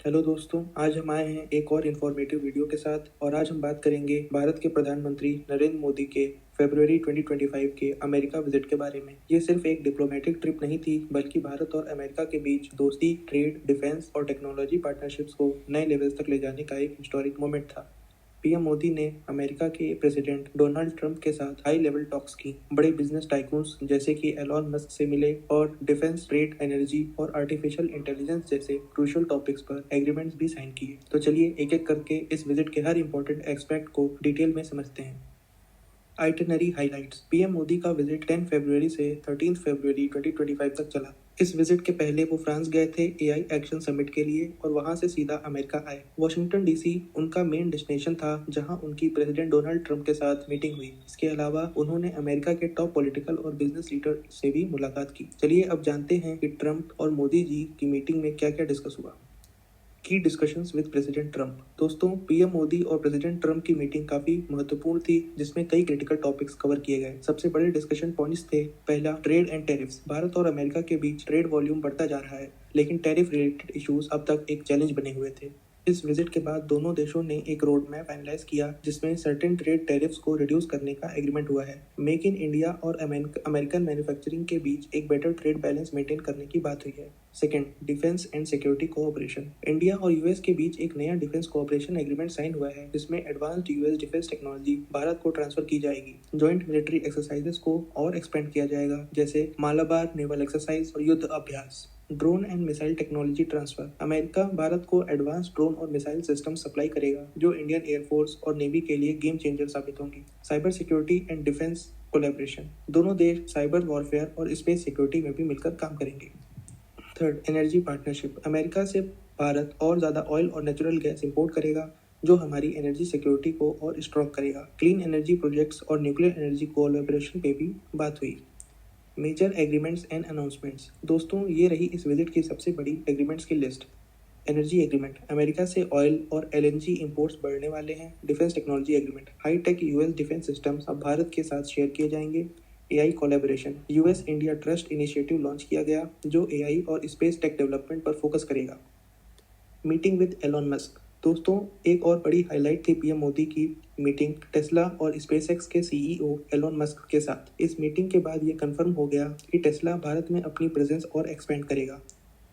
Hello दोस्तों, आज हम आए हैं एक और इन्फॉर्मेटिव वीडियो के साथ और आज हम बात करेंगे भारत के प्रधानमंत्री नरेंद्र मोदी के फरवरी 2025 के अमेरिका विजिट के बारे में। ये सिर्फ एक डिप्लोमेटिक ट्रिप नहीं थी, बल्कि भारत और अमेरिका के बीच दोस्ती, ट्रेड, डिफेंस और टेक्नोलॉजी पार्टनरशिप्स को नए लेवल्स तक ले जाने का एक हिस्टोरिक मोमेंट था। पीएम मोदी ने अमेरिका के प्रेसिडेंट डोनाल्ड ट्रंप के साथ हाई लेवल टॉक्स की, बड़े बिजनेस टाइकून्स जैसे कि एलॉन मस्क से मिले और डिफेंस, ट्रेड, एनर्जी और आर्टिफिशियल इंटेलिजेंस जैसे क्रूशियल टॉपिक्स पर एग्रीमेंट्स भी साइन किए। तो चलिए एक एक करके इस विजिट के हर इंपॉर्टेंट एस्पेक्ट को डिटेल में समझते हैं। Itinerary highlights. पीएम मोदी का विजिट 10 फरवरी से 13 फरवरी 2025 तक चला। इस विजिट के पहले वो फ्रांस गए थे एआई एक्शन समिट के लिए और वहां से सीधा अमेरिका आए। वॉशिंगटन डीसी उनका मेन डेस्टिनेशन था, जहां उनकी प्रेसिडेंट डोनाल्ड ट्रंप के साथ मीटिंग हुई। इसके अलावा उन्होंने अमेरिका के टॉप पॉलिटिकल और बिजनेस लीडर से भी मुलाकात की। चलिए अब जानते हैं कि ट्रंप और मोदी जी की मीटिंग में क्या क्या डिस्कस हुआ। की डिस्कशंस विद प्रेसिडेंट ट्रंप। दोस्तों, पीएम मोदी और प्रेसिडेंट ट्रंप की मीटिंग काफी महत्वपूर्ण थी, जिसमें कई क्रिटिकल टॉपिक्स कवर किए गए। सबसे बड़े डिस्कशन पॉइंट्स थे: पहला, ट्रेड एंड टैरिफ्स। भारत और अमेरिका के बीच ट्रेड वॉल्यूम बढ़ता जा रहा है, लेकिन टैरिफ रिलेटेड इश्यूज अब तक एक चैलेंज बने हुए थे। इस विजिट के बाद दोनों देशों ने एक रोड मैप फाइनलाइज किया, जिसमें सर्टेन ट्रेड टैरिफ्स को रिड्यूस करने का एग्रीमेंट हुआ है। मेक इन इंडिया और अमेरिकन मैन्युफैक्चरिंग के बीच एक बेटर ट्रेड बैलेंस मेंटेन करने की बात हुई है। Second, defence and security cooperation. India और यूएस के बीच एक नया डिफेंस कोऑपरेशन एग्रीमेंट साइन हुआ है, जिसमें advanced US defence technology Bharat को ट्रांसफर की जाएगी। जॉइंट मिलिट्री एक्सरसाइजेस को और एक्सपेंड किया जाएगा, जैसे मालाबार नेवल एक्सरसाइज और युद्ध अभ्यास। Drone and missile technology transfer. America Bharat को एडवांस ड्रोन और मिसाइल सिस्टम सप्लाई करेगा, जो इंडियन एयरफोर्स और नेवी के लिए गेम चेंजर साबित होंगी। Cyber security and defence collaboration. दोनों देश साइबर वॉरफेयर और स्पेस सिक्योरिटी में भी मिलकर काम करेंगे। Third, energy partnership. अमेरिका से भारत और ज़्यादा ऑयल और नेचुरल गैस इंपोर्ट करेगा, जो हमारी एनर्जी सिक्योरिटी को और स्ट्रॉन्ग करेगा। क्लीन एनर्जी प्रोजेक्ट्स और न्यूक्लियर एनर्जी कोलैबोरेशन पे भी बात हुई। Major agreements and announcements. दोस्तों, ये रही इस विजिट की सबसे बड़ी एग्रीमेंट्स की लिस्ट। Energy agreement. अमेरिका से ऑयल और एलएनजी इंपोर्ट्स बढ़ने वाले हैं। Defence technology agreement. High tech US defence systems अब भारत के साथ शेयर किए जाएंगे। AI collaboration. US India trust initiative launch किया गया, जो एआई और स्पेस टेक डेवलपमेंट पर फोकस करेगा। Meeting with Elon Musk. दोस्तों, एक और बड़ी हाईलाइट थी पीएम मोदी की मीटिंग टेस्ला और स्पेसएक्स के सीईओ एलॉन मस्क के साथ। इस मीटिंग के बाद ये कंफर्म हो गया कि टेस्ला भारत में अपनी प्रेजेंस और एक्सपेंड करेगा।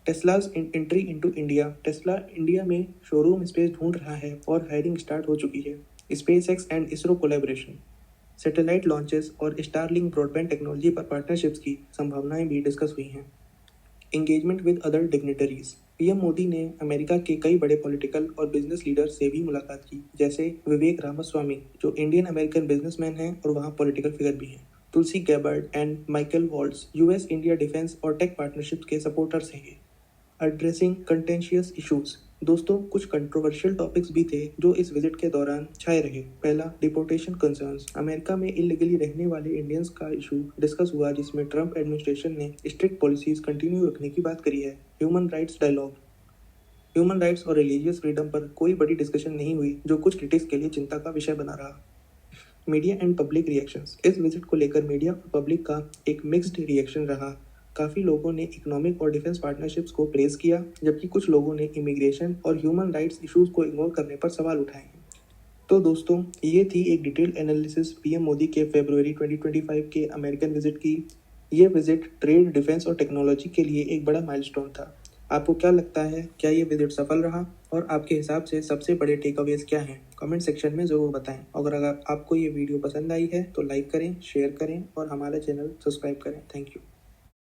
Tesla's entry into India. Tesla India में शोरूम स्पेस ढूंढ रहा है और हायरिंग स्टार्ट हो चुकी है। SpaceX and ISRO collaboration. Satellite launches और स्टारलिंक ब्रॉडबैंड टेक्नोलॉजी पर पार्टनरशिप्स की संभावनाएं भी डिस्कस हुई हैं। Engagement with other dignitaries. PM Modi ने अमेरिका के कई बड़े पॉलिटिकल और बिजनेस लीडर्स से भी मुलाकात की, जैसे विवेक रामास्वामी, जो इंडियन अमेरिकन बिजनेसमैन हैं और वहाँ पॉलिटिकल फिगर भी हैं। Tulsi Gabbard and Michael vaults, US India defence और टेक पार्टनरशिप के सपोर्टर्स हैं। Addressing contentious issues. दोस्तों, कुछ कंट्रोवर्शियल टॉपिक्स भी थे जो इस विजिट के दौरान छाए रहे। पहला, डिपोर्टेशन कंसर्न्स। अमेरिका में इलीगली रहने वाले इंडियंस का इशू डिस्कस हुआ, जिसमें ट्रंप एडमिनिस्ट्रेशन ने स्ट्रिक्ट पॉलिसीज कंटिन्यू रखने की बात करी है। Human rights dialogue. Human rights और रिलीजियस फ्रीडम पर कोई बड़ी डिस्कशन नहीं हुई, जो कुछ क्रिटिक्स के लिए चिंता का विषय बना रहा। Media and public reactions. इस विजिट को लेकर मीडिया और पब्लिक का एक मिक्स्ड रिएक्शन रहा। काफ़ी लोगों ने इकोनॉमिक और डिफेंस पार्टनरशिप्स को प्रेज किया, जबकि कुछ लोगों ने इमिग्रेशन और ह्यूमन राइट्स इश्यूज को इग्नोर करने पर सवाल उठाए हैं। तो दोस्तों, ये थी एक डिटेल्ड एनालिसिस पीएम मोदी के फरवरी 2025 के अमेरिकन विजिट की। ये विजिट ट्रेड, डिफेंस और टेक्नोलॉजी के लिए एक बड़ा माइलस्टोन था। आपको क्या लगता है, क्या ये विजिट सफल रहा और आपके हिसाब से सबसे बड़े टेकअवेज क्या हैं? कमेंट सेक्शन में ज़रूर बताएं। अगर आपको ये वीडियो पसंद आई है तो लाइक करें, शेयर करें और हमारा चैनल सब्सक्राइब करें। Thank you.